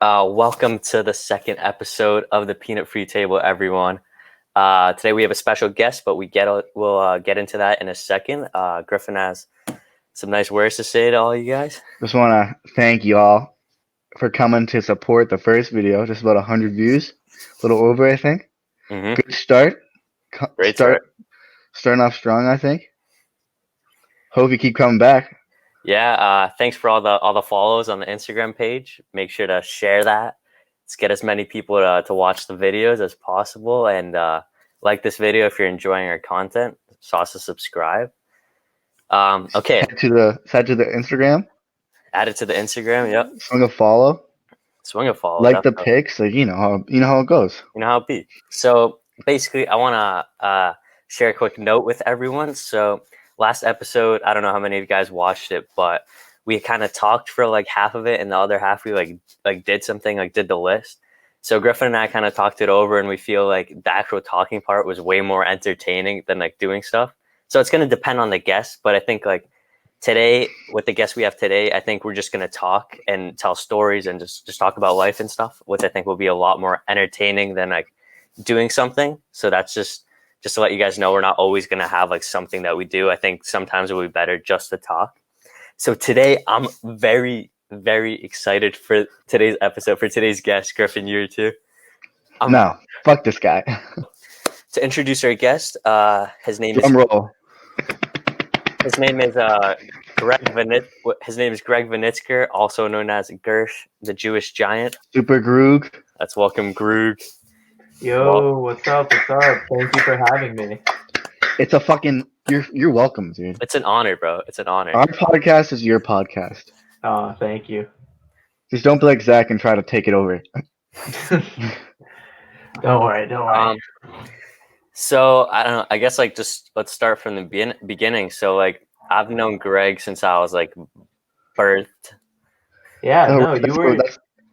Welcome to the second episode of the Peanut Free Table, everyone. Today we have a special guest, but we'll get into that in a second. Griffin has some nice words to say to all you guys. Just want to thank y'all for coming to support the first video. Just about 100 views, a little over, I think. Mm-hmm. Good start. Great start. Starting off strong, I think. Hope you keep coming back. Yeah. Thanks for all the follows on the Instagram page. Make sure to share that. Let's get as many people to watch the videos as possible, and like this video if you're enjoying our content. So also subscribe. Okay. Head to the Instagram. Add it to the Instagram. Yep. Swing a follow. Swing a follow. Like definitely. the pics. Like you know how it goes. You know how it be. So basically, I want to share a quick note with everyone. So last episode, I don't know how many of you guys watched it, but we kind of talked for like half of it, and the other half we like did something, like did the list. So Griffin and I kind of talked it over, and we feel like the actual talking part was way more entertaining than like doing stuff. So it's going to depend on the guest, but I think like today, with the guest we have today, I think we're just going to talk and tell stories and just talk about life and stuff, which I think will be a lot more entertaining than like doing something. So that's just to let you guys know, we're not always going to have like something that we do. I think sometimes it would be better just to talk. So today I'm very, very excited for today's episode, for today's guest, Griffin, you too. No, fuck this guy. To introduce our guest, his name Drum roll. His name is Greg Vinitsker, also known as Gersh the Jewish Giant. Super Groog. Let's welcome Groog. Yo, what's up? Thank you for having me. It's a fucking you're welcome, dude. It's an honor, bro. It's an honor. Our podcast is your podcast. Oh, thank you. Just don't be like Zach and try to take it over. Don't worry. So I don't know. I guess like just let's start from the beginning. So like I've known Greg since I was like birthed. Yeah, Oh, no, you were.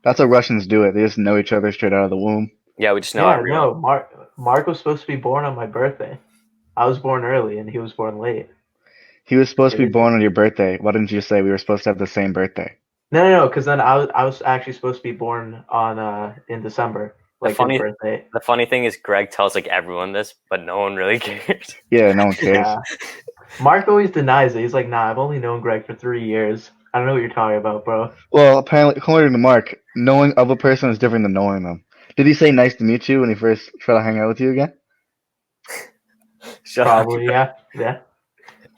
That's how Russians do it. They just know each other straight out of the womb. Yeah, we just know Yeah, everyone. no. Mark was supposed to be born on my birthday. I was born early, and he was born late. He was supposed to be born on your birthday. Why didn't you say we were supposed to have the same birthday? No, because then I was actually supposed to be born on in December, like his birthday. The funny thing is, Greg tells like everyone this, but no one really cares. Yeah, no one cares. Yeah. Mark always denies it. He's like, "Nah, I've only known Greg for 3 years. I don't know what you're talking about, bro." Well, apparently, according to Mark, knowing of a person is different than knowing them. Did he say nice to meet you when he first tried to hang out with you again? Probably, yeah.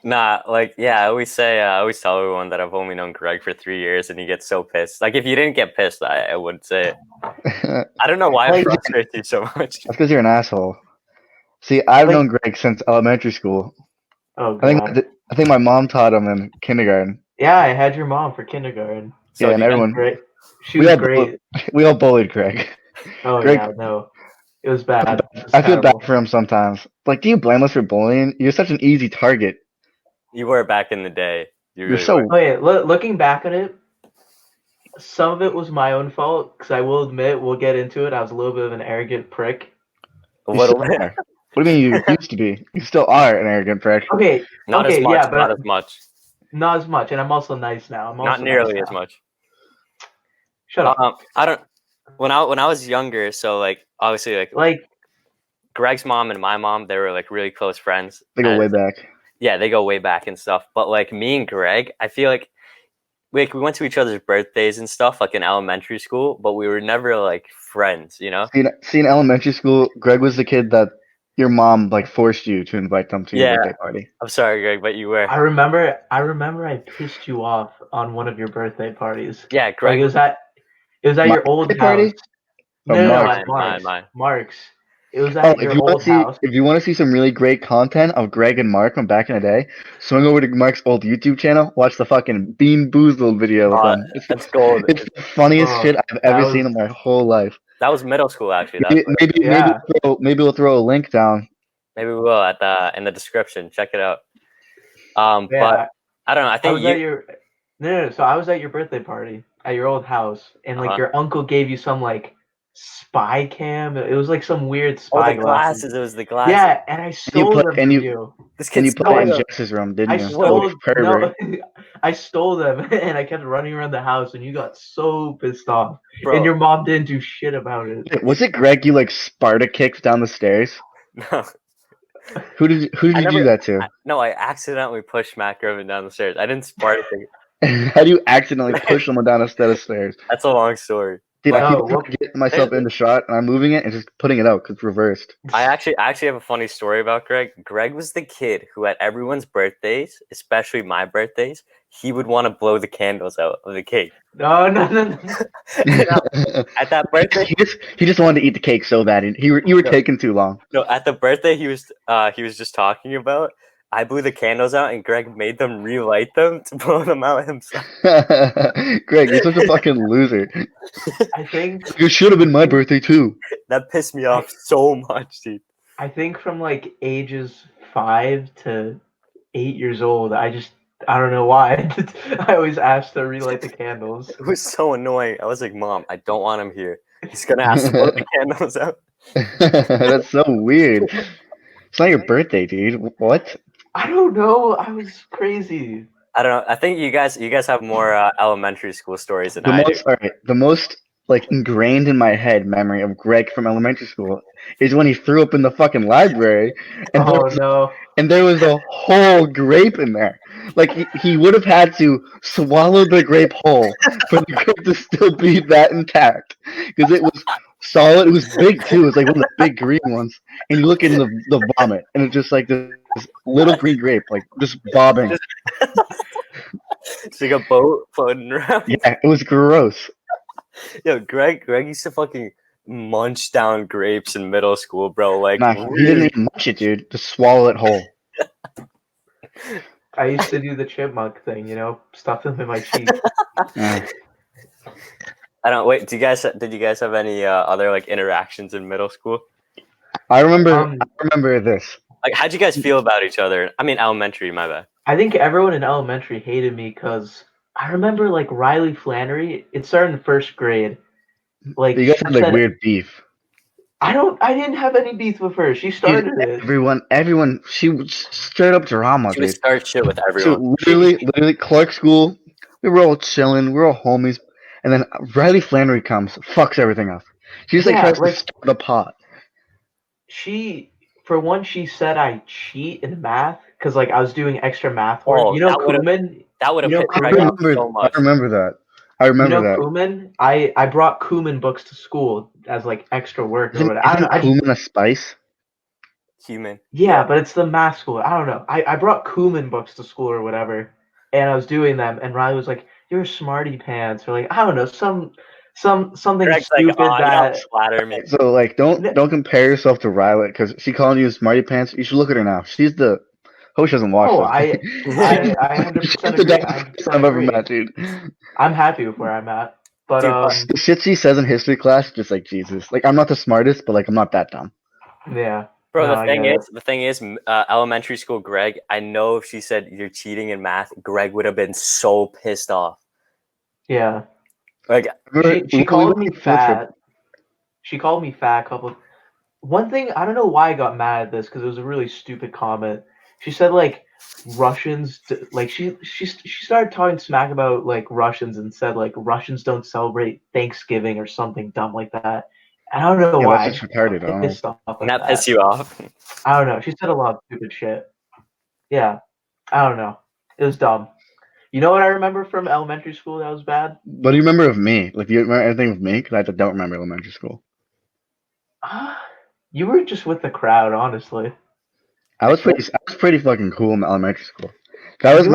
Nah, like I always tell everyone that I've only known Greg for 3 years, and he gets so pissed. Like if you didn't get pissed, I wouldn't say it. I don't know why I frustrate you so much. That's because you're an asshole. See, I've known Greg since elementary school. Oh God. I think my mom taught him in kindergarten. Yeah, I had your mom for kindergarten. So yeah, and everyone. Great. She was great. We all bullied Greg. Oh Greg, yeah, no, it was bad. I feel bad for him sometimes. Like, do you blame us for bullying? You're such an easy target. You were back in the day. You're so. Wait, looking back on it, some of it was my own fault. Because I will admit, we'll get into it. I was a little bit of an arrogant prick. A little bit. What do you mean you used to be? You still are an arrogant prick. Okay. Not as much. Yeah, but not as much. Not as much, and I'm also nice now. Not nearly as much. Shut up. I don't. When I was younger, so like obviously like Greg's mom and my mom, they were like really close friends. They go way back. Yeah, they go way back and stuff. But like me and Greg, I feel like we went to each other's birthdays and stuff like in elementary school, but we were never like friends, you know? See, in elementary school, Greg was the kid that your mom like forced you to invite them to your birthday party. I'm sorry, Greg, but you were. I remember I pissed you off on one of your birthday parties. Yeah, Greg. Like, it was at your old party? House. No, mine. Mark's. It was at your old house. If you want to see some really great content of Greg and Mark from back in the day, swing over to Mark's old YouTube channel. Watch the fucking Bean Boozled video with him. That's gold. It's the funniest shit I've ever seen in my whole life. That was middle school, actually. Maybe we'll throw a link down. Maybe we will in the description. Check it out. But I don't know. I think So I was at your birthday party at your old house, and like your uncle gave you some like spy cam. It was like some weird Oh, spy the glasses. glasses. It was the glasses. Yeah, and I stole them from you. This And kid you put it in stole them. Jess's room, didn't I you? stole You pervert. no, I stole them, and I kept running around the house, and you got so pissed off, Bro. and your mom didn't do shit about it. Was it Greg you like Sparta kicked down the stairs? No. Who did you do that to? No, I accidentally pushed Matt Griffin down the stairs. I didn't Sparta kick. How do you accidentally push someone down a set of stairs? That's a long story. Dude, But I keep No, trying to get myself in the shot, and I'm moving it and just putting it out because it's reversed. I actually have a funny story about Greg. Greg was the kid who at everyone's birthdays, especially my birthdays, he would want to blow the candles out of the cake. no. At that birthday, he just wanted to eat the cake so bad. You were taking too long. No, at the birthday he was just talking about, I blew the candles out and Greg made them relight them to blow them out himself. Greg, you're such a fucking loser. I think It should have been my birthday too. That pissed me off so much, dude. I think from like ages 5 to 8 years old, I don't know why. I always asked to relight the candles. It was so annoying. I was like, Mom, I don't want him here. He's gonna ask to blow the candles out. That's so weird. It's not your birthday, dude. What? I don't know. I was crazy. I don't know. I think you guys have more elementary school stories than I do. The most like ingrained in my head memory of Greg from elementary school is when he threw up in the fucking library, and there was a whole grape in there. Like he would have had to swallow the grape whole for the grape to still be that intact because it was solid. It was big too. It was like one of the big green ones, and you look in the vomit, and it's just like this little green grape, like just bobbing. It's like a boat floating around. Yeah, it was gross. Yo, Greg used to fucking munch down grapes in middle school, bro. Like, Nah, he didn't even munch it, dude. Just swallow it whole. I used to do the chipmunk thing, stuff them in my cheeks. Yeah. I don't wait. Did you guys have any other like interactions in middle school? I remember this. Like, how'd you guys feel about each other? I mean, elementary, my bad. I think everyone in elementary hated me because I remember like Riley Flannery. It started in first grade. Like you guys had like weird beef. I didn't have any beef with her. She started it. Everyone. She was straight up drama. She would start shit with everyone. So literally, Clark School. We were all chilling. We were all homies, and then Riley Flannery comes, fucks everything up. She just tries to start a pot. For one, she said I cheat in math because like I was doing extra math work. Kuman. That would have hit Greg up so much. I remember that. Kuman. I brought Kuman books to school as like extra work. Isn't Kuman a spice? Human. Yeah, but it's the math school. I don't know. I brought Kuman books to school or whatever, and I was doing them, and Riley was like, "You're a smarty pants," or like I don't know something Greg's stupid like, that. Flatter me. So like, don't compare yourself to Riley because she calling you smarty pants. You should look at her now. She's the. Hope she doesn't watch I 100% agree. I've ever met, dude. I'm happy with where I'm at, but the shit she says in history class, just like Jesus. Like I'm not the smartest, but like I'm not that dumb. Yeah. Bro, the thing is, elementary school Greg, I know if she said you're cheating in math, Greg would have been so pissed off. Yeah. Like she called me fat. She called me fat a couple. One thing, I don't know why I got mad at this because it was a really stupid comment. She said like Russians, like she started talking smack about like Russians and said like Russians don't celebrate Thanksgiving or something dumb like that. And I don't know why. That's just retarded. And that pissed you off? I don't know. She said a lot of stupid shit. Yeah, I don't know. It was dumb. You know what I remember from elementary school that was bad? What do you remember of me? Like, do you remember anything of me? Because I don't remember elementary school. You were just with the crowd, honestly. I was pretty fucking cool in elementary school. That was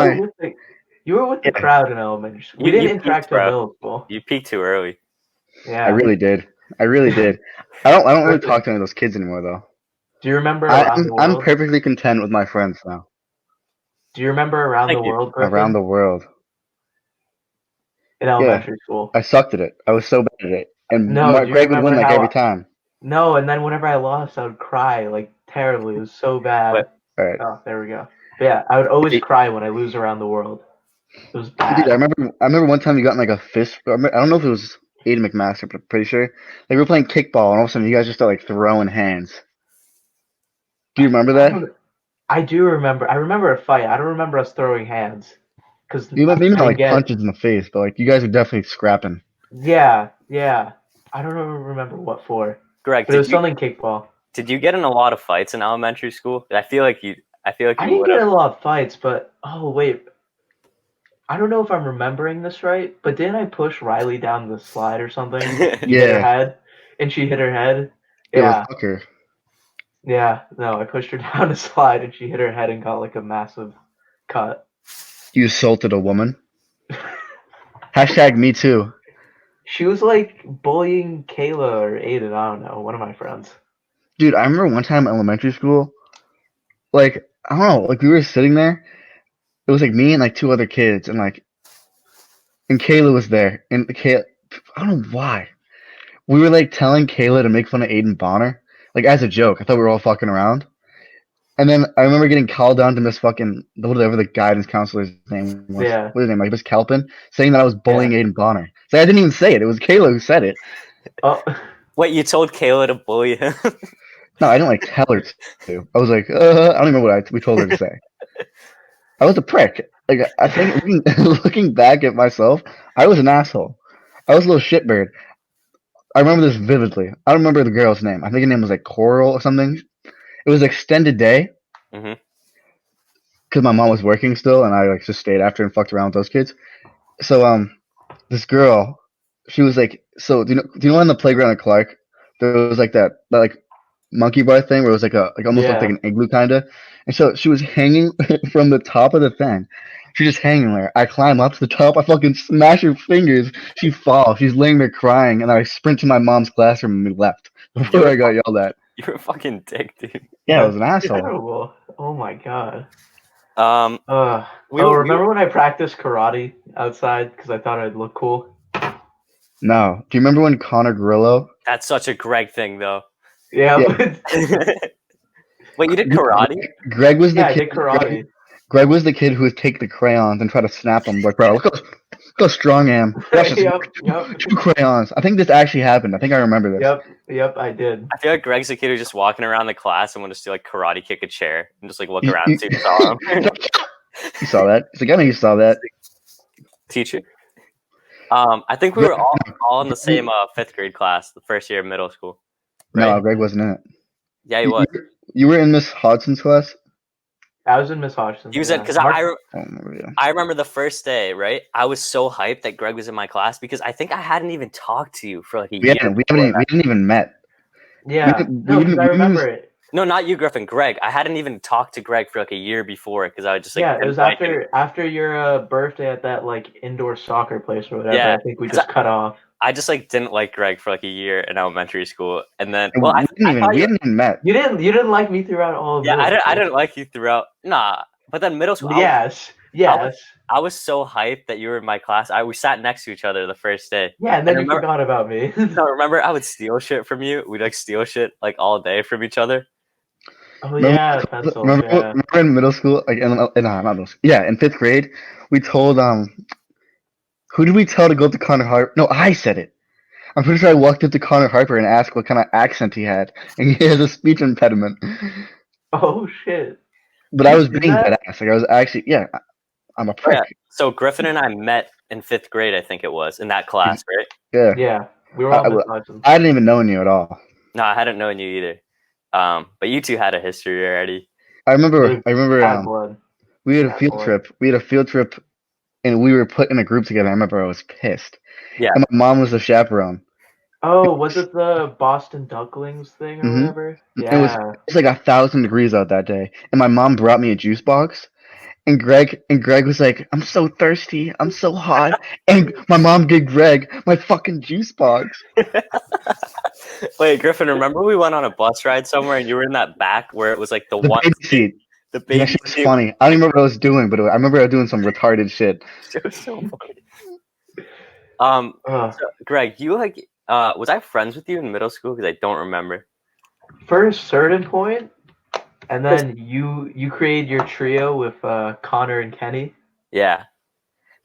You were with the crowd in elementary school. We didn't interact in middle school. You peaked too early. Yeah, I really did. I don't really talk to any of those kids anymore though. Do you remember? I'm perfectly content with my friends now. Do you remember Around the World? Griffin? Around the World. In elementary school. I sucked at it. I was so bad at it. And Greg would win like every time. No, and then whenever I lost, I would cry like terribly. It was so bad. All right. Oh, there we go. But yeah, I would always cry when I lose Around the World. It was bad. Dude, I remember one time you got in like a fist. I don't know if it was Aiden McMaster, but I'm pretty sure. Like we were playing kickball, and all of a sudden you guys just start like throwing hands. Do you remember that? I do remember. I remember a fight. I don't remember us throwing hands. Cause You maybe not like get... punches in the face, but like you guys were definitely scrapping. Yeah. I don't remember what for. Greg, but it was something kickball. Did you get in a lot of fights in elementary school? I feel like you. I didn't get in a lot of fights, but oh wait, I don't know if I'm remembering this right, but didn't I push Riley down the slide or something? Hit her head, and she hit her head. Yeah. Fuck her. Yeah, no, I pushed her down the slide, and she hit her head and got like a massive cut. You assaulted a woman. Hashtag me too. She was like bullying Kayla or Aiden, I don't know, one of my friends. Dude, I remember one time in elementary school, like, I don't know, like we were sitting there, it was like me and like two other kids, and Kayla was there, and Kayla, I don't know why. We were like telling Kayla to make fun of Aiden Bonner, like as a joke. I thought we were all fucking around. And then I remember getting called down to Miss fucking, whatever the guidance counselor's name was. Yeah. What was his name? Like Miss Kelpin, saying that I was bullying Aiden Bonner. So I didn't even say it. It was Kayla who said it. Oh. Wait, you told Kayla to bully him? No, I didn't like tell her to. I was like, I don't even know what we told her to say. I was a prick. Like I think looking back at myself, I was an asshole. I was a little shitbird. I remember this vividly. I don't remember the girl's name. I think her name was like Coral or something. It was extended day. Because my mom was working still, and I like just stayed after and fucked around with those kids. So this girl, she was like, so do you know on the playground at Clark, there was like that like monkey bar thing where it was like almost looked like an igloo kinda, and so she was hanging from the top of the thing. She's just hanging there. I climb up to the top. I fucking smash her fingers. She falls. She's laying there crying, and I sprint to my mom's classroom and we left before I got yelled at. You're a fucking dick, dude. Yeah, I was an asshole. Terrible. Oh my god. Remember when I practiced karate outside because I thought I'd look cool? No. Do you remember when Connor Grillo? That's such a Greg thing, though. Yeah. Wait, you did karate? Greg was the kid. I did karate. Greg was the kid who would take the crayons and try to snap them. Like, bro, look how strong I am. Watch this. Two crayons. I think this actually happened. I think I remember this. Yep, I did. I feel like Greg's the kid who's just walking around the class and would just do like karate kick a chair and just like look around and see if you saw him. You saw that? He's like, I know you saw that. Teacher? I think we were all in the same 5th grade class, the first year of middle school. Right? No, Greg wasn't in it. Yeah, he was. You were in Miss Hodgson's class? I was in Miss Hodgson's. He was in, because I remember the first day, right? I was so hyped that Greg was in my class because I think I hadn't even talked to you for like a year. We didn't even met. Yeah, I remember it. No, not you, Griffin. Greg. I hadn't even talked to Greg for like a year before because I would just like. Yeah, it was after your birthday at that like indoor soccer place or whatever. Yeah, I think we just cut off. I just like didn't like Greg for like a year in elementary school, and then we hadn't even met. You didn't like me throughout all of middle school. I didn't like you throughout. Nah, but then middle school. Yes. I was so hyped that you were in my class. We sat next to each other the first day. Yeah, and then you forgot about me. No, remember I would steal shit from you. We'd like steal shit like all day from each other. Oh yeah, pencils. Remember in middle school, like not middle school. Yeah, in 5th grade, we told who did we tell to go to Connor Harper? No, I said it. I'm pretty sure I walked up to Connor Harper and asked what kind of accent he had, and he has a speech impediment. Oh shit! But I was being badass. Like I was actually, I'm a prick. Yeah. So Griffin and I met in 5th grade, I think it was, in that class, right? Yeah. Yeah, we were all. I hadn't even known you at all. No, I hadn't known you either. But you two had a history already. I remember. We had a field trip. We had a field trip, and we were put in a group together. I remember I was pissed. Yeah. And my mom was the chaperone. Oh, was it the Boston Ducklings thing or whatever? Yeah. It was like 1,000 degrees out that day, and my mom brought me a juice box. And Greg was like, I'm so thirsty. I'm so hot. And my mom gave Greg my fucking juice box. Wait, Griffin, remember we went on a bus ride somewhere and you were in that back where it was like the one baby seat. The baby seat was funny. I don't even remember what I was doing, but I remember I was doing some retarded shit. It was so funny. So, Greg, you like, was I friends with you in middle school? Because I don't remember. For a certain point. And then you created your trio with Connor and Kenny. Yeah,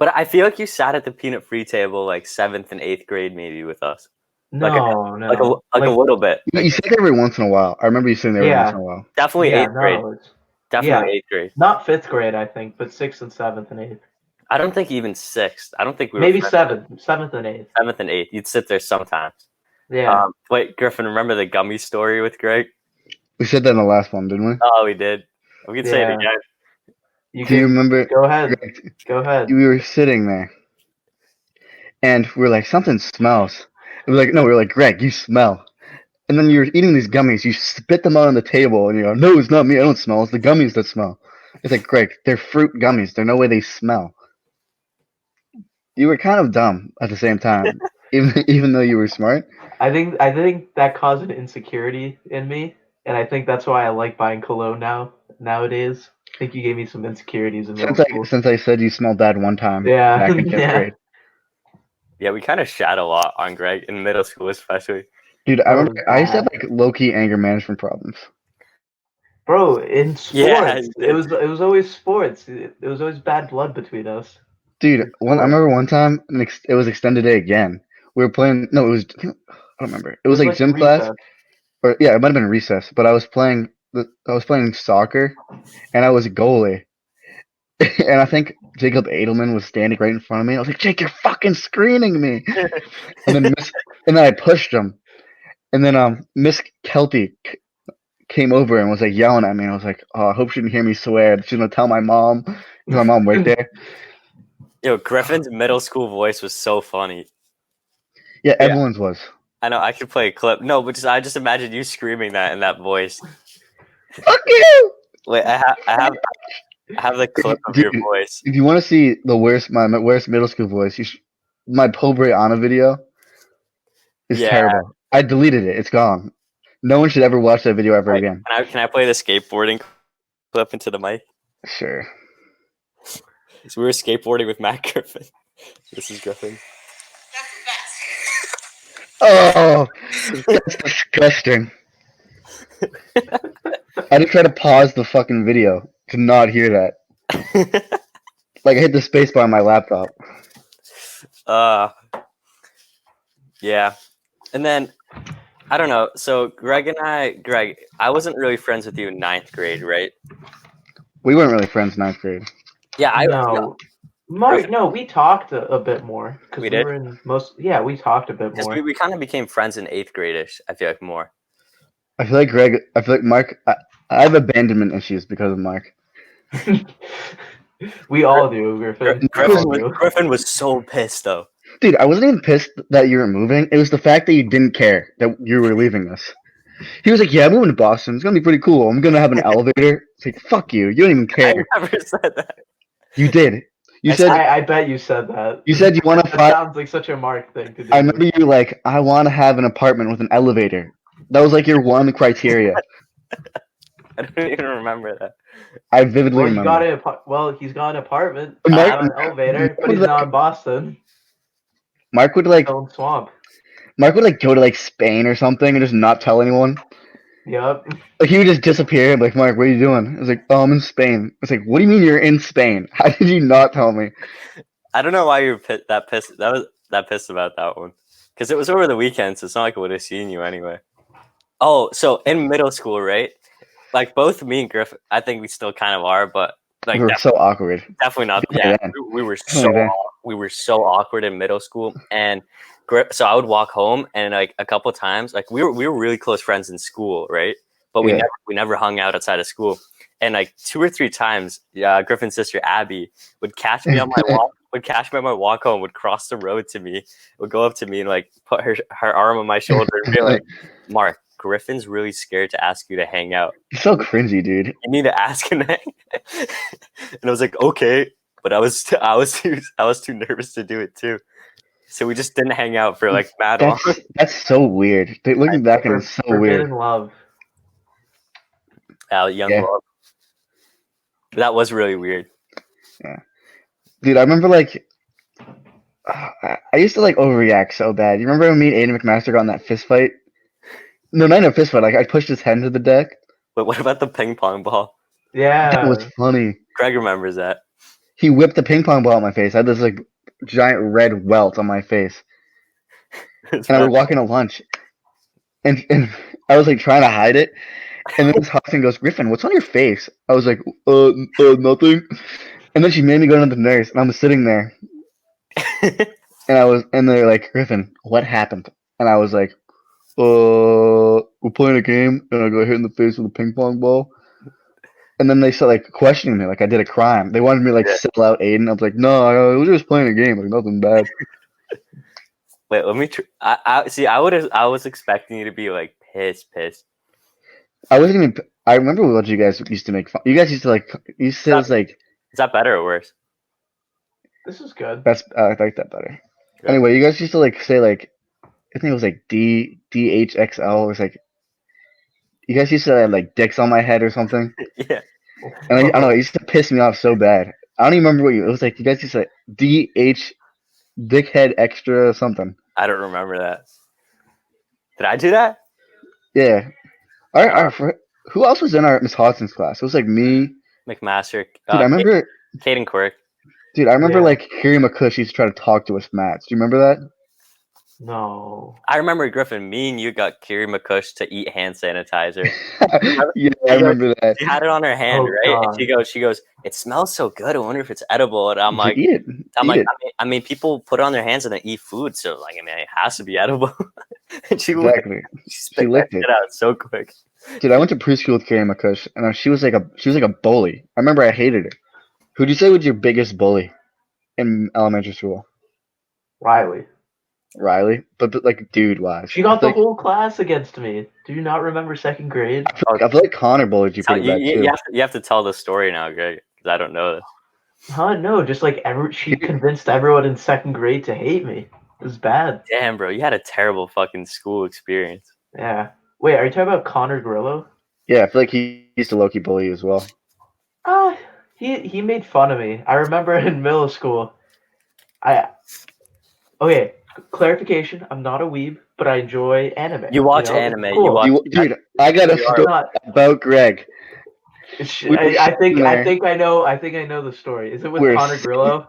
But I feel like you sat at the peanut free table like 7th and 8th grade maybe with us. No, like a little bit. You sit there every once in a while. I remember you sitting there every once in a while. Definitely 8th grade. Definitely 8th grade. Not 5th grade, I think, but 6th and 7th and 8th. I don't think even 6th. I don't think we were maybe 7th and 8th. 7th and 8th. You'd sit there sometimes. Yeah. Wait, Griffin, remember the gummy story with Greg? We said that in the last one, didn't we? Oh, we did. We can say it again. Do you remember? Go ahead. Go ahead. We were sitting there, and we were like, something smells. We were like, Greg, you smell. And then you're eating these gummies. You spit them out on the table, and you go, no, it's not me. I don't smell. It's the gummies that smell. It's like, Greg, they're fruit gummies. There's no way they smell. You were kind of dumb at the same time, even though you were smart. I think that caused an insecurity in me, and I think that's why I like buying cologne nowadays. I think you gave me some insecurities in middle school. Since I said you smelled bad one time back in 5th grade. Yeah, we kind of shat a lot on Greg in middle school, especially. Dude, I remember I used to have like low-key anger management problems. Bro, in sports, it was always sports. It was always bad blood between us. Dude, I remember one time it was extended day again. We were playing. No, it was. I don't remember. It was like gym class. Or yeah, it might have been recess. But I was playing soccer, and I was a goalie. And I think Jacob Edelman was standing right in front of me. I was like, Jake, you're fucking screening me. and then I pushed him. And then Miss Kelty came over and was like yelling at me. And I was like, oh, I hope she didn't hear me swear. She's gonna tell my mom. My mom worked there. Yo, Griffin's middle school voice was so funny. Yeah, everyone's was. I know. I could play a clip. No, but I just imagine you screaming that in that voice. Fuck you! Wait, I have the clip of your voice. If you want to see my worst middle school voice, my Pobre Anna video is terrible. I deleted it. It's gone. No one should ever watch that video ever again. Can I play the skateboarding clip into the mic? Sure. So we were skateboarding with Matt Griffin. This is Griffin. Oh, that's disgusting. I just tried to pause the fucking video to not hear that. Like I hit the spacebar on my laptop. Yeah. And then, I don't know. So Greg, I wasn't really friends with you in 9th grade, right? We weren't really friends in 9th grade. Yeah, Mark, no, we talked a bit more. We did? We talked a bit more. We kind of became friends in 8th grade-ish, I feel like more. I feel like Mark, I have abandonment issues because of Mark. We all do, Griffin. Griffin was so pissed, though. Dude, I wasn't even pissed that you were moving. It was the fact that you didn't care that you were leaving us. He was like, yeah, I'm moving to Boston. It's going to be pretty cool. I'm going to have an elevator. It's like, fuck you. You don't even care. I never said that. You did. I bet you said that. You said you want to. That sounds like such a Mark thing to do. I remember you like, I want to have an apartment with an elevator. That was like your one criteria. I don't even remember that. I vividly remember. He's got an apartment. An elevator, but he's not in Boston. Mark would like swamp. Mark would like go to like Spain or something and just not tell anyone. Yep. Like he would just disappear. Like, Mark, what are you doing? I was like, oh, I'm in Spain. It's like, what do you mean you're in Spain? How did you not tell me? I don't know why you were that pissed. That was that pissed about that one because it was over the weekend, so it's not like I would have seen you anyway. Oh, so in middle school, right? Like both me and Griff, I think we still kind of are, but like we were so awkward. Definitely not. Yeah, we were so awkward in middle school, and so I would walk home, and like a couple times, like we were really close friends in school, right? But we never hung out outside of school, and like 2 or 3 times, Griffin's sister Abby would catch me on my walk. Would catch me on my walk home. Would cross the road to me. Would go up to me and like put her arm on my shoulder and be like, "Mark, Griffin's really scared to ask you to hang out. You're so cringy, dude. You need to ask him." And I was like, "Okay," but I was too nervous to do it too. So we just didn't hang out for like mad long. That's so weird. Looking back, it's so weird. Love. Young love. That was really weird. Yeah. Dude, I remember like I used to like overreact so bad. You remember when me and Aiden McMaster got in that fist fight? No, not in a fist fight. Like I pushed his head into the deck. But what about the ping pong ball? Yeah, that was funny. Greg remembers that. he whipped the ping pong ball at my face. I had this like giant red welt on my face, and I was walking to lunch, and I was like trying to hide it, and then Miss Hodgson goes, "Griffin, what's on your face?" I was like, nothing. And then she made me go to the nurse, and I'm sitting there, and they're like, "Griffin, what happened?" And I was like, we're playing a game, and I got hit in the face with a ping pong ball. And then they started like questioning me, like I did a crime. They wanted me to like sell out Aiden. I was like, no, I was just playing a game, like nothing bad. Wait, let me. I see. I was expecting you to be like pissed. I wasn't even. I remember what you guys used to make fun. You guys used to like. You said it's like. Is that better or worse? This is good. That's I like that better. Good. Anyway, you guys used to like say like. I think it was like DHXL. It was like. You guys used to have like dicks on my head or something. Yeah. And I don't know. It used to piss me off so bad. I don't even remember what it was like. You guys used to say DH, dickhead extra or something. I don't remember that. Did I do that? Yeah. Who else was in our Miss Hodson's class? It was like me, McMaster. Dude, I remember. Caden Quirk. Dude, I remember like hearing McCush used to try to talk to us Mats. Do you remember that? No. I remember, Griffin, me and you got Kiri McCush to eat hand sanitizer. Yeah, I remember that. She had it on her hand, right? God. And she goes, "It smells so good. I wonder if it's edible." And I'm like, eat it. I mean, people put it on their hands and then eat food, so like, I mean, it has to be edible. And she licked it out so quick. Dude, I went to preschool with Kiri McCush, and she was like a bully. I remember I hated her. Who'd you say was your biggest bully in elementary school? Riley, but like dude wise. She got the whole class against me. Do you not remember second grade? I feel like Connor bullied you pretty bad too. You have to tell the story now, Greg, because I don't know this. Huh? No, just like she convinced everyone in second grade to hate me. It was bad. Damn, bro, you had a terrible fucking school experience. Yeah. Wait, are you talking about Connor Grillo? Yeah, I feel like he used to low-key bully you as well. He made fun of me. I remember in middle school. Okay. Clarification, I'm not a weeb, but I enjoy anime. You watch anime. Cool. Dude, I got a story about Greg. I think I know the story. Is it with Connor Grillo?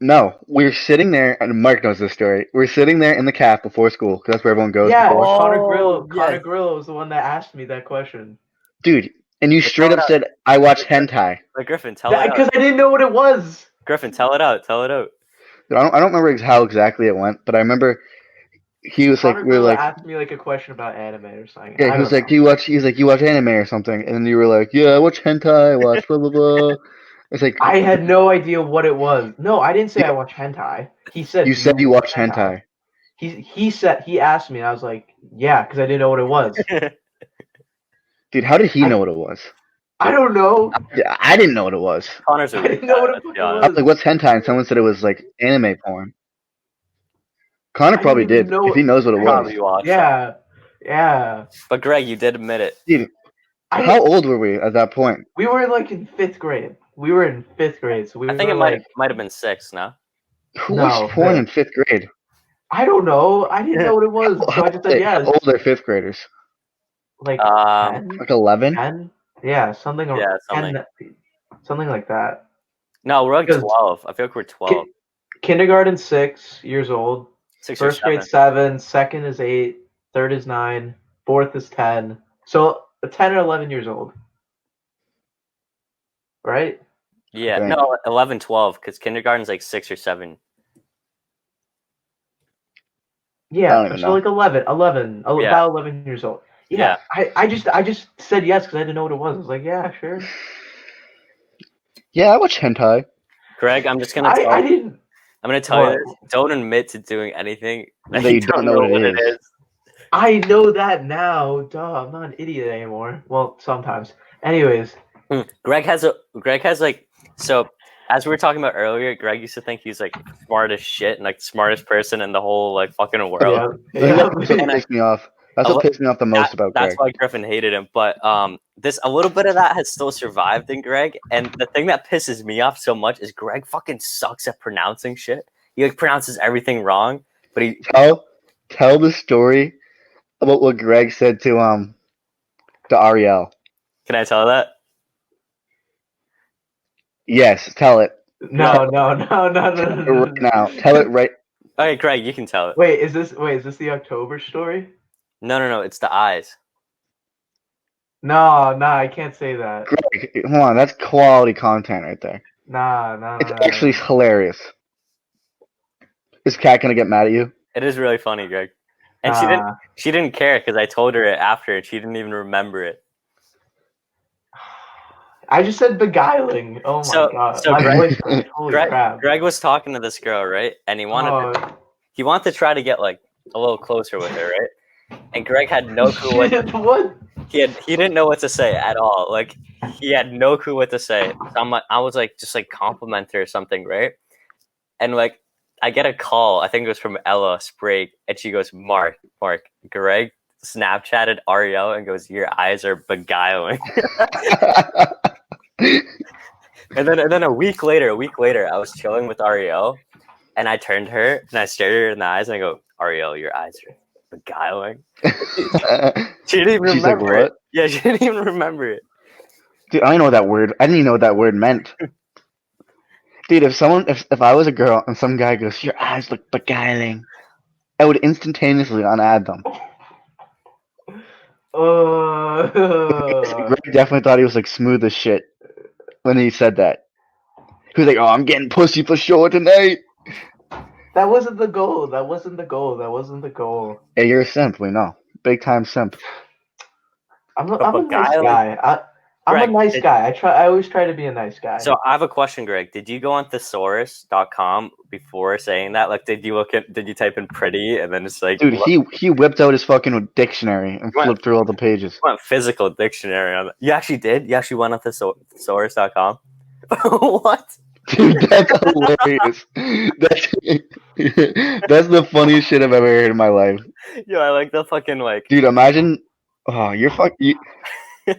No, we're sitting there, and Mark knows this story. We're sitting there in the caf before school, because that's where everyone goes. Yeah, Connor Grillo was the one that asked me that question. Dude, and you straight up said, I watch hentai. Like, Griffin, tell it out. Because I didn't know what it was. Griffin, tell it out. I don't remember how exactly it went, but I remember he was Connor like, we asked me like a question about anime or something. Yeah, he was like, you watch anime or something, and then you were like, yeah, I watch hentai, I watch blah blah blah. It's like I had no idea what it was. No, I didn't say I watch hentai. He said you said you watch hentai. He asked me, and I was like, yeah, because I didn't know what it was. Dude, how did he know what it was? I don't know. Yeah, I didn't know what it was. Connor's I didn't know what it was. I was like, what's hentai? And someone said it was like anime porn. Connor probably did, if he knows what it was. Yeah. But Greg, you did admit it. Dude, how old were we at that point? We were like in 5th grade. So I think it might have been 6, no? Who watched porn in 5th grade? I don't know. I didn't know what it was. So I just said yes. How old are 5th graders? Like 10? Like 11? 10? Yeah, something like that. No, we're like 12. I feel like we're 12. Kindergarten 6 years old. 6 First grade 7. Second is 8. Third is 9. Fourth is 10. So 10 or 11 years old. Right? Yeah, no, 11, 12, because kindergarten's like 6 or 7. Yeah, so like 11, about 11 years old. Yeah. I just said yes because I didn't know what it was. I was like, yeah, sure. Yeah, I watch hentai. Greg, I'm just gonna tell you. I'm gonna tell you this. Don't admit to doing anything that you don't know what it is. I know that now. Duh, I'm not an idiot anymore. Well, sometimes. Anyways. Greg has like, so as we were talking about earlier, Greg used to think he's like smart as shit and like smartest person in the whole like fucking world. Yeah. That's what pissed me off. That's what pissed me off the most about Greg. That's why Griffin hated him. But a little bit of that has still survived in Greg. And the thing that pisses me off so much is Greg fucking sucks at pronouncing shit. He like pronounces everything wrong. But he tell the story about what Greg said to Ariel. Can I tell that? Yes, tell it. No. Right now, tell it right. Okay, Greg, you can tell it. Wait, is this the October story? No, it's the eyes. No, I can't say that. Greg, hold on, that's quality content right there. Nah. It's actually hilarious. Is Kat gonna get mad at you? It is really funny, Greg. And Nah. she didn't care because I told her it after and she didn't even remember it. I just said beguiling. Oh my god. So My Greg, voice cracked. Holy crap. Greg was talking to this girl, right? And he wanted to try to get like a little closer with her, right? And Greg had no clue what? He didn't know what to say at all. Like he had no clue what to say. So I was like just like compliment her or something, right? And like I get a call, I think it was from Ella Sprague, and she goes, Mark, Greg Snapchatted Ariel and goes, your eyes are beguiling. and then a week later, I was chilling with Ariel, and I turned to her and I stared her in the eyes and I go, Ariel, your eyes are beguiling. She didn't even remember it. Yeah, she didn't even remember it. Dude, I didn't know that word. I didn't even know what that word meant. Dude, if I was a girl and some guy goes, your eyes look beguiling, I would instantaneously unadd them. Greg definitely thought he was like smooth as shit when he said that. He was like, oh, I'm getting pussy for sure tonight. That wasn't the goal. Yeah, you're a simp, we know. Big time simp. I'm a nice guy. I'm a nice guy. I always try to be a nice guy. So I have a question, Greg. Did you go on thesaurus.com before saying that? Like, did you type in pretty and then it's like... Dude, he whipped out his fucking dictionary and flipped through all the pages. Went physical dictionary on that. You actually did? You actually went on thesaurus.com? What? Dude, that's hilarious. That's the funniest shit I've ever heard in my life. Yo, I like the fucking like... Dude, imagine... Oh,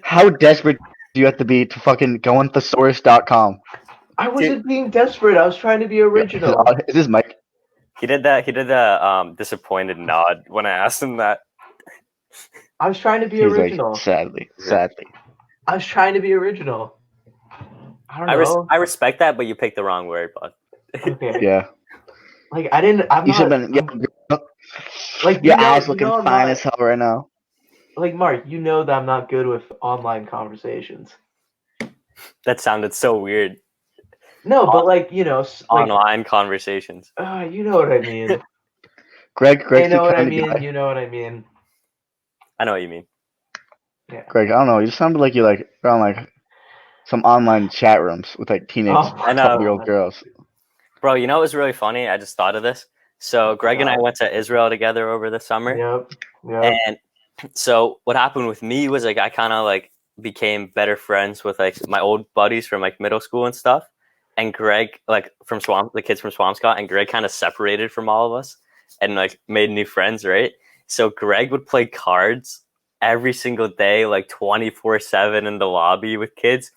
how desperate do you have to be to fucking go on thesaurus.com? I wasn't being desperate. I was trying to be original. Is this Mike? He did the disappointed nod when I asked him that. I was trying to be original. Like, sadly. I was trying to be original. I don't know. I respect that, but you picked the wrong word, bud. Okay. Yeah. Like I didn't. You should have been. Like your eyes looking fine as hell right now. Like Mark, you know that I'm not good with online conversations. That sounded so weird. No, but like online conversations. You know what I mean. Greg, you know what I mean. You know what I mean. I know what you mean. Yeah. Greg, I don't know. You sounded like you're like around like some online chat rooms with like teenage 12-year-old girls. Bro, you know what was really funny? I just thought of this. So Greg and I went to Israel together over the summer. Yep. And so what happened with me was like I kind of like became better friends with like my old buddies from like middle school and stuff. And Greg, like from the kids from Swampscott, and Greg kind of separated from all of us and like made new friends, right? So Greg would play cards every single day, like 24/7 in the lobby with kids.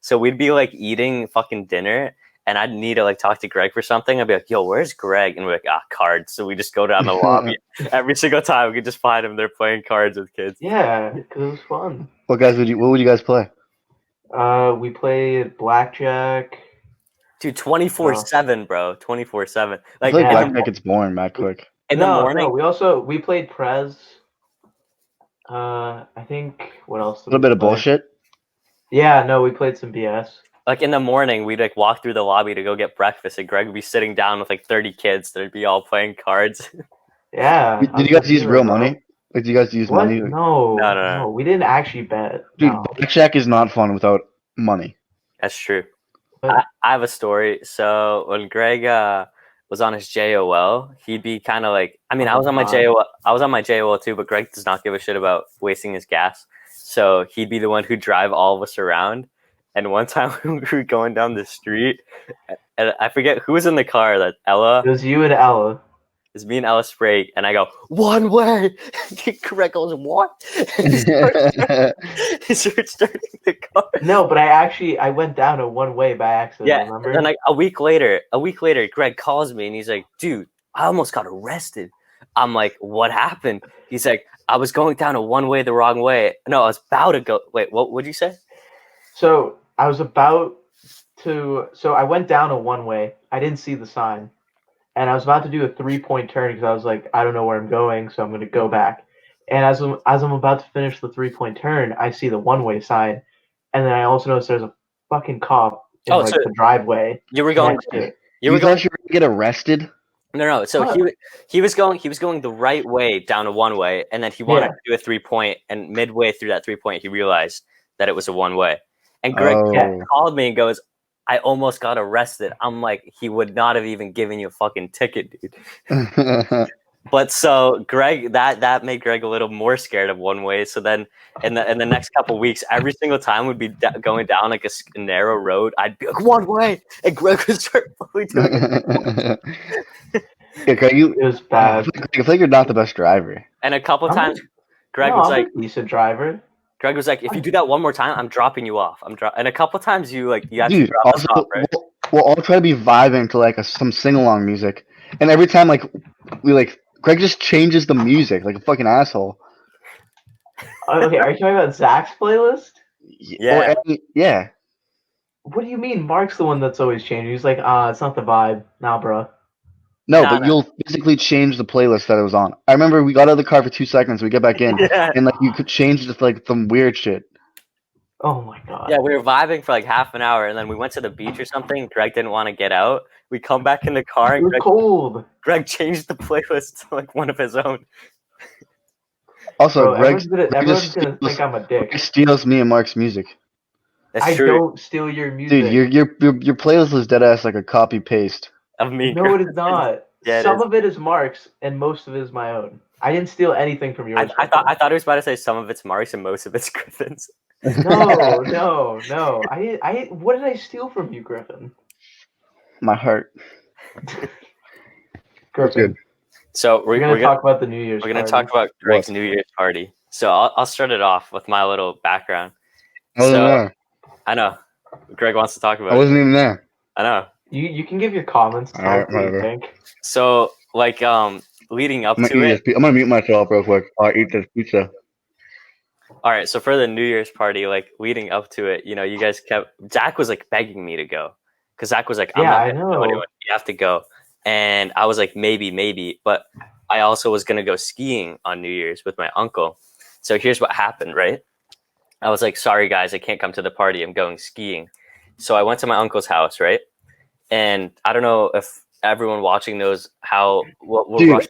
So we'd be like eating fucking dinner and I'd need to like talk to Greg for something. I'd be like, yo, where's Greg? And we're like, cards. So we just go down the lobby every single time. We could just find him there playing cards with kids. Yeah, because it was fun. What would you guys play? We played blackjack. Dude, 24/7, bro. 24/7. Like blackjack gets boring mad quick. In the morning. No, we played Prez. I think what else? A little bit of bullshit. Yeah, no, we played some BS. Like in the morning, we'd like walk through the lobby to go get breakfast, and Greg would be sitting down with like 30 kids. They'd be all playing cards. Yeah. Did you guys use real money? Like, did you guys use money? No. We didn't actually bet. Dude, blackjack is not fun without money. That's true. I have a story. So when Greg was on his JOL, he'd be kind of like, I mean, I was on my JOL too, but Greg does not give a shit about wasting his gas. So he'd be the one who'd drive all of us around. And one time we were going down the street, and I forget who was in the car. That Ella. It was you and Ella. It was me and Ella Sprague, and I go, one way. Greg goes, what? He starts starting the car. No, but I went down a one way by accident. Yeah, remember? And then like a week later, Greg calls me and he's like, dude, I almost got arrested. I'm like, what happened? He's like, I was going down a one way the wrong way. No, I was about to go. Wait, what would you say? So I was about So I went down a one-way. I didn't see the sign. And I was about to do a 3-point turn because I was like, I don't know where I'm going, so I'm going to go back. And as I'm about to finish the 3-point turn, I see the one-way sign. And then I also notice there's a fucking cop in so the driveway. you were going. Next to it. You thought you were gonna get arrested? No. So he was going the right way down a one way, and then he wanted to do a 3-point, and midway through that 3-point, he realized that it was a one way. And Greg called me and goes, "I almost got arrested." I'm like, he would not have even given you a fucking ticket, dude. But so Greg, that made Greg a little more scared of one way. So then in the next couple of weeks, every single time we'd be going down like a narrow road, I'd be like, one way, and Greg would start fully doing it. Yeah, Greg, it was bad. I feel like you're not the best driver. And a couple times, Greg was like, a decent driver. Greg was like, if you do that one more time, I'm dropping you off. And a couple times you have Dude, to drop us off, right? We'll all try to be vibing to like some sing-along music, and every time Greg just changes the music like a fucking asshole. Okay, are you talking about Zach's playlist? Yeah. Yeah. What do you mean? Mark's the one that's always changing. He's like, it's not the vibe. Nah, bro. No, but you'll physically change the playlist that it was on. I remember we got out of the car for 2 seconds, we get back in, and like you could change it to like some weird shit. Oh my god. Yeah, we were vibing for like half an hour, and then we went to the beach or something. Greg didn't want to get out. We come back in the car, and cold. Greg changed the playlist to like one of his own. Also, bro, everyone's gonna think I'm a dick. Greg steals me and Mark's music. That's true. I don't steal your music. Dude, your playlist is dead ass like a copy paste of me. No, it is not. Yeah, some of it is Mark's, and most of it is my own. I didn't steal anything from yours. I thought he was about to say some of it's Mark's and most of it's Griffin's. No. What did I steal from you, Griffin? My heart. Griffin. So we're gonna talk about the New Year's. We're gonna talk about Greg's New Year's party. So I'll start it off with my little background. I know Greg wants to talk about. I wasn't even there. I know. You can give your comments. What you think. So leading up to it, I'm gonna mute myself real quick. I'll eat this pizza. All right, so for the New Year's party, like leading up to it, you guys Zach was like begging me to go because Zach was like, I know. You have to go. And I was like, maybe. But I also was going to go skiing on New Year's with my uncle. So here's what happened, right? I was like, sorry, guys, I can't come to the party. I'm going skiing. So I went to my uncle's house, right? And I don't know if everyone watching knows how... Dude,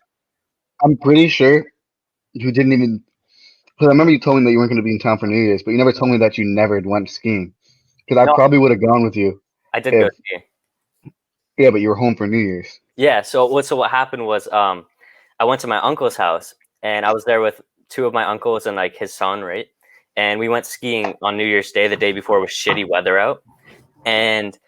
I'm pretty sure you didn't even... Because I remember you told me that you weren't going to be in town for New Year's, but you never told me that you never went skiing. Because I probably would have gone with you. I did go skiing. Yeah, but you were home for New Year's. Yeah, so what happened was I went to my uncle's house, and I was there with 2 of my uncles and like his son, right? And we went skiing on New Year's Day. The day before was shitty weather out. And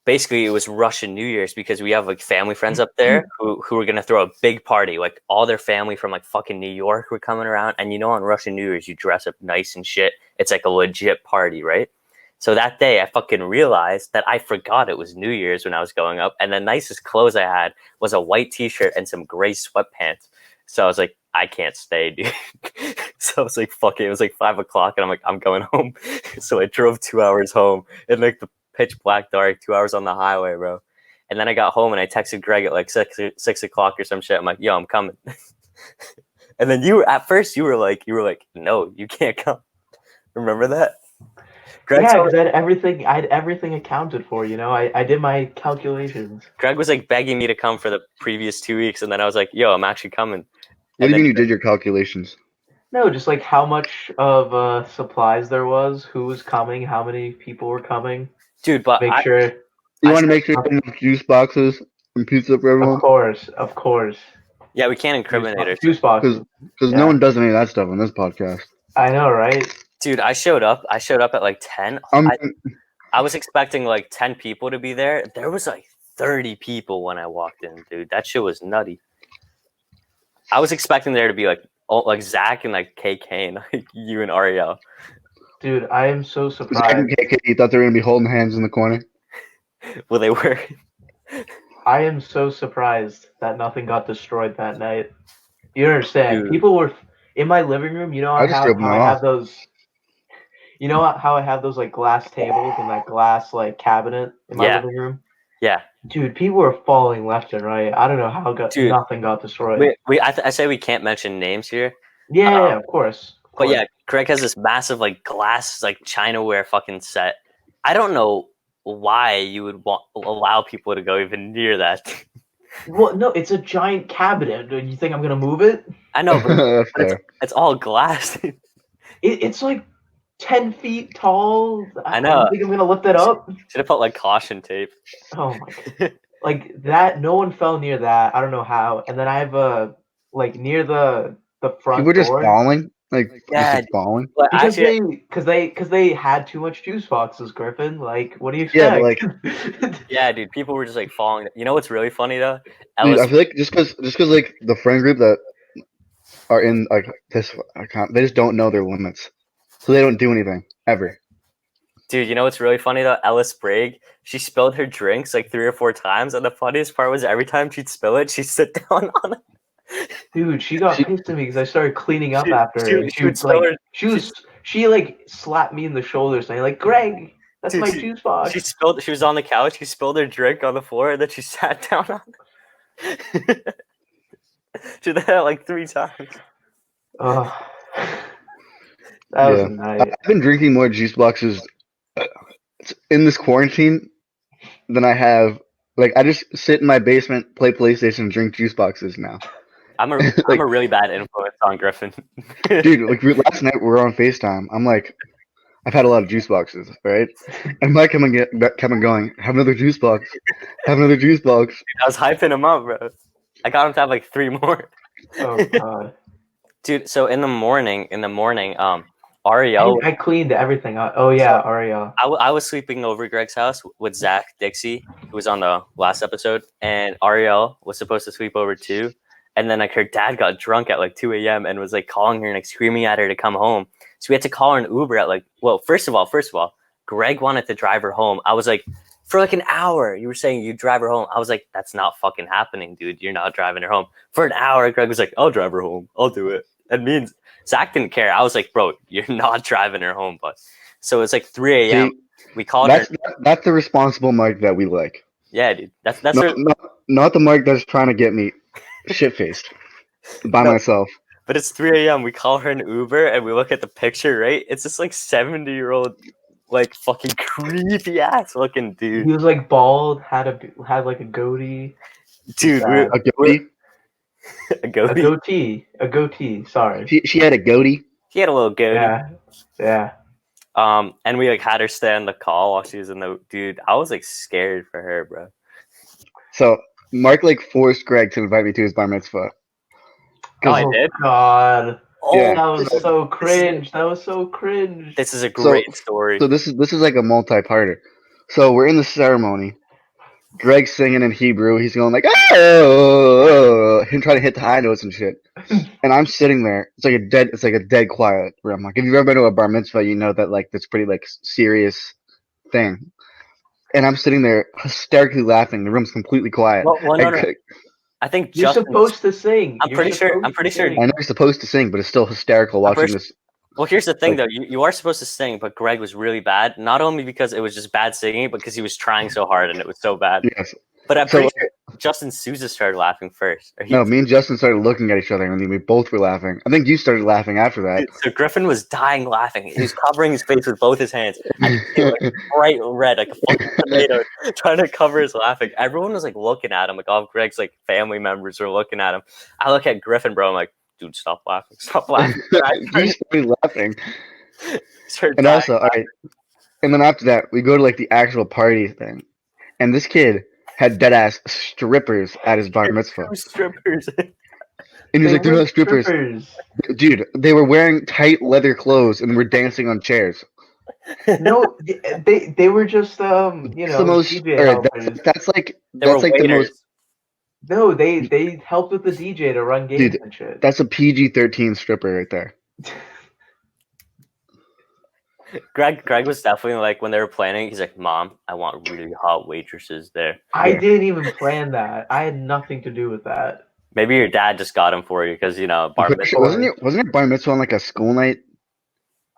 basically it was Russian New Year's because we have like family friends up there who were going to throw a big party. Like all their family from like fucking New York were coming around. And on Russian New Year's, you dress up nice and shit. It's like a legit party, right? So that day I fucking realized that I forgot it was New Year's when I was going up. And the nicest clothes I had was a white t-shirt and some gray sweatpants. So I was like, I can't stay, dude. So I was like, fuck it. It was like 5 o'clock and I'm like, I'm going home. So I drove 2 hours home in like the pitch black dark, 2 hours on the highway, bro. And then I got home and I texted Greg at like 6 o'clock or some shit. I'm like, yo, I'm coming. And then at first you were like, no, you can't come. Remember that? Greg, yeah, because I had everything accounted for, I did my calculations. Greg was like begging me to come for the previous 2 weeks, and then I was like, yo, I'm actually coming. What do you mean you did your calculations? No, just like how much of supplies there was, who was coming, how many people were coming. Dude, but you want to make sure you have juice boxes and pizza for everyone? Of course. Yeah, we can't incriminate her. Juice boxes. Because no one does any of that stuff on this podcast. I know, right? Dude, I showed up at like 10. I was expecting like 10 people to be there. There was like 30 people when I walked in, dude. That shit was nutty. I was expecting there to be like Zach and like KK and like you and Ariel. Dude, I am so surprised. Zach and KK, you thought they were going to be holding hands in the corner? Well, they were. I am so surprised that nothing got destroyed that night. You understand? Dude. People were in my living room. I have those. You know how I have those like glass tables and that glass like cabinet in my living room? Yeah. Dude, people were falling left and right. I don't know how nothing got destroyed. I say we can't mention names here. Yeah, of course. But yeah, Greg has this massive like glass like Chinaware fucking set. I don't know why you would allow people to go even near that. Well, no, it's a giant cabinet. Do you think I'm gonna move it? I know, but it's all glass. It's like 10 feet tall. I know. You think I'm gonna lift it up? Should have put like caution tape. Oh my god! Like that, no one fell near that. I don't know how. And then I have a like near the front People were just door. falling, like just falling. Because they had too much juice boxes, Griffin. Like, what do you expect? Yeah, but like, yeah, dude, people were just like falling. You know what's really funny though? Dude, I feel like just because like the friend group that are in like this account, they just don't know their limits, so they don't do anything ever. Dude, you know what's really funny though? Ellis Bragg, she spilled her drinks like 3 or 4 times, and the funniest part was every time she'd spill it, she'd sit down on it. Dude, she got pissed at me because I started cleaning up after her. She like slapped me in the shoulder saying like, Greg, that's my juice box. She was on the couch, she spilled her drink on the floor, and then she sat down on it. She did that like 3 times. Oh, that was nice. I've been drinking more juice boxes in this quarantine than I have. Like, I just sit in my basement, play PlayStation, and drink juice boxes now. I'm a really bad influence on Griffin. Dude, like last night we were on FaceTime. I'm like, I've had a lot of juice boxes, right? And Mike kept going, have another juice box. Have another juice box. Dude, I was hyping him up, bro. I got him to have like 3 more. Oh god. Dude, so in the morning, Ariel. I cleaned everything up. Oh yeah, so Ariel. I was sleeping over Greg's house with Zach Dixie, who was on the last episode, and Ariel was supposed to sleep over too. And then like her dad got drunk at like 2 a.m. and was like calling her and like screaming at her to come home. So we had to call her an Uber at like, well, first of all, Greg wanted to drive her home. I was like, for like an hour, you were saying you'd drive her home. I was like, that's not fucking happening, dude. You're not driving her home. For an hour, Greg was like, I'll drive her home. I'll do it. That means Zach didn't care. I was like, bro, you're not driving her home. But so it's like 3 a.m. We called her. That's the responsible Mike that we like. Yeah, dude. That's not the Mike that's trying to get me shit-faced by myself. But it's 3 a.m. We call her an Uber and we look at the picture, right? It's this like 70-year-old, like fucking creepy ass looking dude. He was like bald, had like a goatee. Dude, a goatee? A goatee. Sorry. She had a goatee. She had a little goatee. Yeah. And we like had her stay on the call while she was in the. Dude, I was like scared for her, bro. So Mark like forced Greg to invite me to his bar mitzvah. Oh, I did. God. Oh, yeah. That was so cringe. This is a great story. So this is like a multi-parter. So we're in the ceremony. Greg's singing in Hebrew. He's going like, oh, him trying to hit the high notes and shit. And I'm sitting there. It's like a dead quiet room. Like if you've ever been to a bar mitzvah, you know that like that's pretty like serious thing. And I'm sitting there hysterically laughing. The room's completely quiet. Well, no. I think you're supposed to sing. I'm pretty sure. I know you're supposed to sing, but it's still hysterical watching this. Well, here's the thing, though. You are supposed to sing, but Greg was really bad. Not only because it was just bad singing, but because he was trying so hard and it was so bad. Yes. But I'm pretty sure Justin Souza started laughing first. No, me and Justin started looking at each other, and we both were laughing. I think you started laughing after that. So Griffin was dying laughing. He was covering his face with both his hands. And he was like bright red, like a fucking tomato, trying to cover his laughing. Everyone was like looking at him. Like all of Greg's like family members were looking at him. I look at Griffin, bro. I'm like, dude, stop laughing. Stop laughing. You started laughing. And also, all right. And then after that, we go to like the actual party thing. And this kid had dead ass strippers at his bar mitzvah. Strippers. And he's like, they're not strippers. Dude, they were wearing tight leather clothes and were dancing on chairs. No, they were just that's the most, that's like the most. No, they helped with the DJ to run games and shit. That's a PG-13 stripper right there. Greg was definitely like when they were planning. He's like, "Mom, I want really hot waitresses there." I didn't even plan that. I had nothing to do with that. Maybe your dad just got him for you because bar mitzvah. Wasn't your bar mitzvah on like a school night?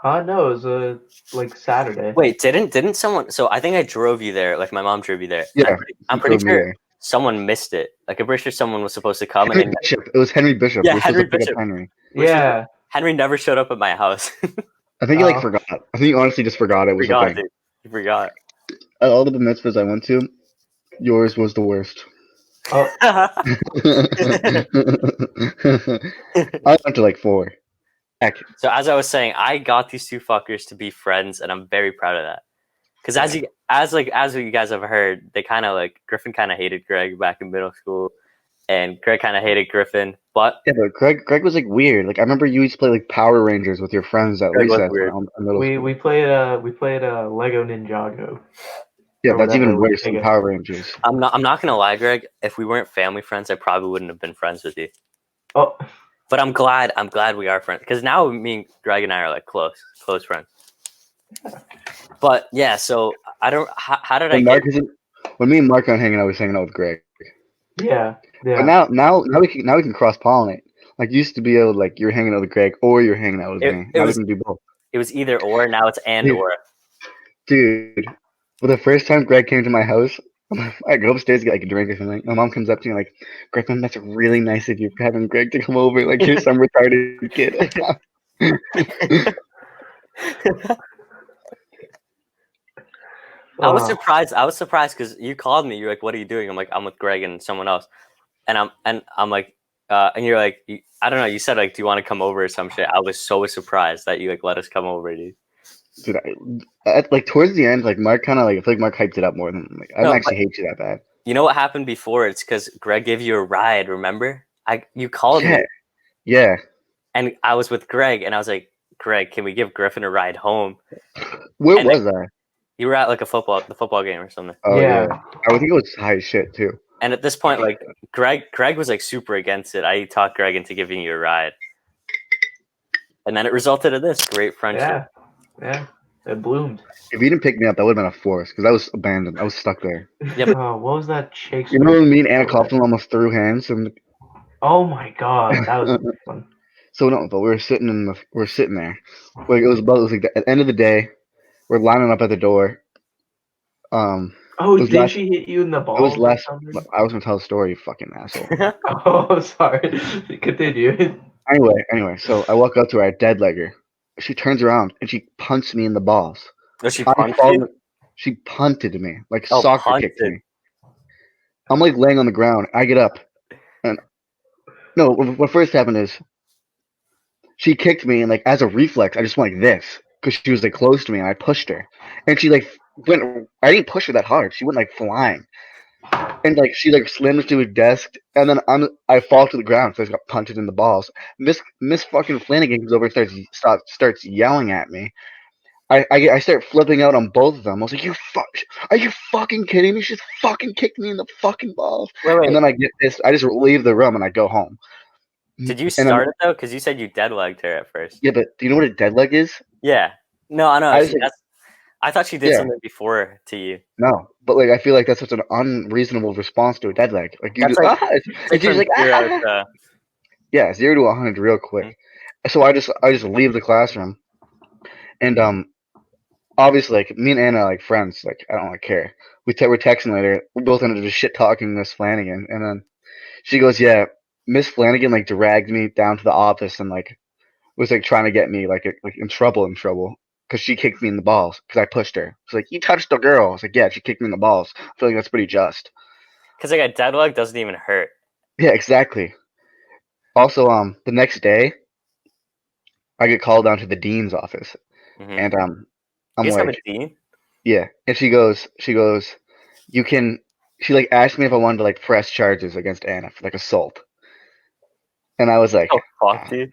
No, it was like Saturday. Wait, didn't someone? So I think I drove you there. Like my mom drove you there. Yeah, I'm pretty sure someone missed it. Like I'm pretty sure someone was supposed to come. Henry Bishop. It was Henry Bishop. Yeah, We were supposed Henry to pick up Bishop. Henry. Yeah. Henry never showed up at my house. I think he like forgot. I think he honestly just forgot it was a thing. Dude. You forgot. At all the mitzvahs I went to, yours was the worst. Oh. I went to like 4. Heck. So as I was saying, I got these two fuckers to be friends, and I'm very proud of that. Because as you guys have heard, they kind of like Griffin kind of hated Greg back in middle school, and Greg kind of hated Griffin. But yeah, but Greg was like weird. Like I remember you used to play like Power Rangers with your friends at recess. We played Lego Ninjago. Yeah, that's even worse than Power Rangers. I'm not gonna lie, Greg. If we weren't family friends, I probably wouldn't have been friends with you. Oh, but I'm glad we are friends because now me and Greg and I are like close friends. But yeah, so I don't. How did when when me and Mark aren't hanging out, we're hanging out with Greg. Yeah. But now we can cross pollinate. Like you used to be able to, like you're hanging out with Greg or you're hanging out with me. Now we can do both. It was either or. Now it's and or. Dude, for the first time Greg came to my house, I go upstairs to get like a drink or something. My mom comes up to me like, Griffin, that's really nice of you for having Greg to come over. Like you're some retarded kid. I was surprised because you called me. You're like, "What are you doing?" I'm like, "I'm with Greg and someone else," and I'm like, and you're like, I don't know. You said like, "Do you want to come over or some shit?" I was so surprised that you like let us come over, dude. Dude, like towards the end, like Mark kind of like I feel like Mark hyped it up more than like I don't actually hate you that bad. You know what happened before? It's because Greg gave you a ride. Remember? You called me. Yeah. And I was with Greg, and I was like, "Greg, can we give Griffin a ride home?" Where was I? You were at like the football game or something. Oh yeah. I think it was high shit too. And at this point, like Greg was like super against it. I talked Greg into giving you a ride, and then it resulted in this great friendship. Yeah, it bloomed. If you didn't pick me up, that would have been a force because I was abandoned. I was stuck there. Yeah. But, what was that Shakespeare? You remember when me and Anna Kaufman almost threw hands? Oh my god, that was fun. So no, but we were sitting there. Like it was like at the end of the day, we're lining up at the door. Did she hit you in the balls? It was less. I was gonna tell the story, you fucking asshole. Oh, sorry. Continue. Anyway, so I walk up to her, I dead leg her. She turns around and she punched me in the balls. Oh, she punched you? She punted me, like soccer kicked me. I'm like laying on the ground. I get up, and no, what first happened is she kicked me, and like as a reflex, I just went like this because she was like close to me, and I pushed her, and she like went. I didn't push her that hard. She went like flying, and like she like slams to a desk, and then I fall to the ground, so I just got punted in the balls. Miss fucking Flanagan comes over and starts yelling at me. I start flipping out on both of them. I was like, are you fucking kidding me? She just fucking kicked me in the fucking balls. Wait. And then I get pissed. I just leave the room and I go home. Did you start it though? Because you said you dead-legged her at first. Yeah, but do you know what a dead leg is? Yeah. No, I know. I thought she did something before to you. No, but like I feel like that's such an unreasonable response to a dead leg. Like you yeah, 0 to 100 real quick. Mm-hmm. So I just leave the classroom, and obviously like me and Anna are like friends. Like I don't like care. We're texting later. We both ended up just shit talking Miss Flanagan, and then she goes, "Yeah, Miss Flanagan like dragged me down to the office and like was like trying to get me like in trouble because she kicked me in the balls because I pushed her. She's like, you touched the girl. I was like, yeah, she kicked me in the balls. I feel like that's pretty just. Because like a dead leg doesn't even hurt. Yeah, exactly. Also, the next day, I get called down to the dean's office, and I'm like, a dean? Yeah, and she goes, you can. She like asked me if I wanted to like press charges against Anna for like assault, and I was like, oh fuck, dude.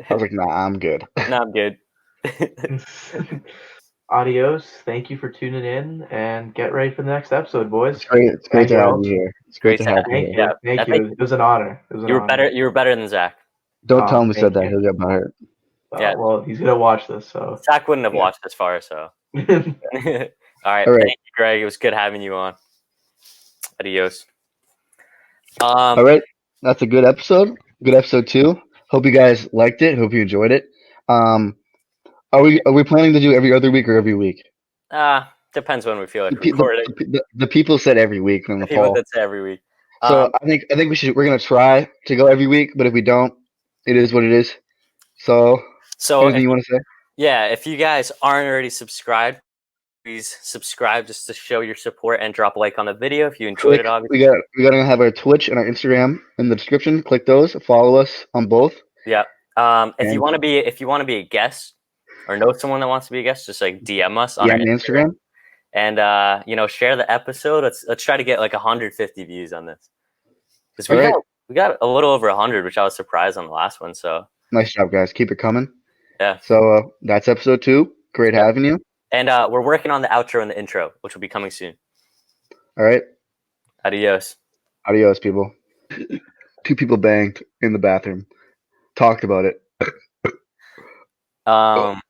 I was like, nah, I'm good. Nah, I'm good. Adios. Thank you for tuning in, and get ready for the next episode, boys. It's great to have you here. It's great to have you here. Yeah, thank you. It was an honor. You were better than Zach. Don't tell him we said that. He'll get hurt. Yeah. Well, he's gonna watch this, so Zach wouldn't have watched this far, so. All right. Thank you, Greg. It was good having you on. Adios. All right, that's a good episode. Good episode 2. Hope you guys liked it. Hope you enjoyed it. Are we planning to do every other week or every week? Depends when we feel like The, pe- recording. the people said every week in the People poll. that say every week. So I think we're gonna try to go every week, but if we don't, it is what it is. So anything you want to say? Yeah, if you guys aren't already subscribed, please subscribe just to show your support and drop a like on the video if you enjoyed it. Obviously, we gotta have our Twitch and our Instagram in the description. Click those. Follow us on both. Yeah. If you want to be a guest or know someone that wants to be a guest, just like DM us on our Instagram. And share the episode. Let's try to get like 150 views on this, because we got a little over 100, which I was surprised on the last one. So nice job, guys. Keep it coming. Yeah. So that's episode 2. Great having you. And we're working on the outro and the intro, which will be coming soon. All right. Adios. Adios, people. 2 people banged in the bathroom. Talked about it. Yeah.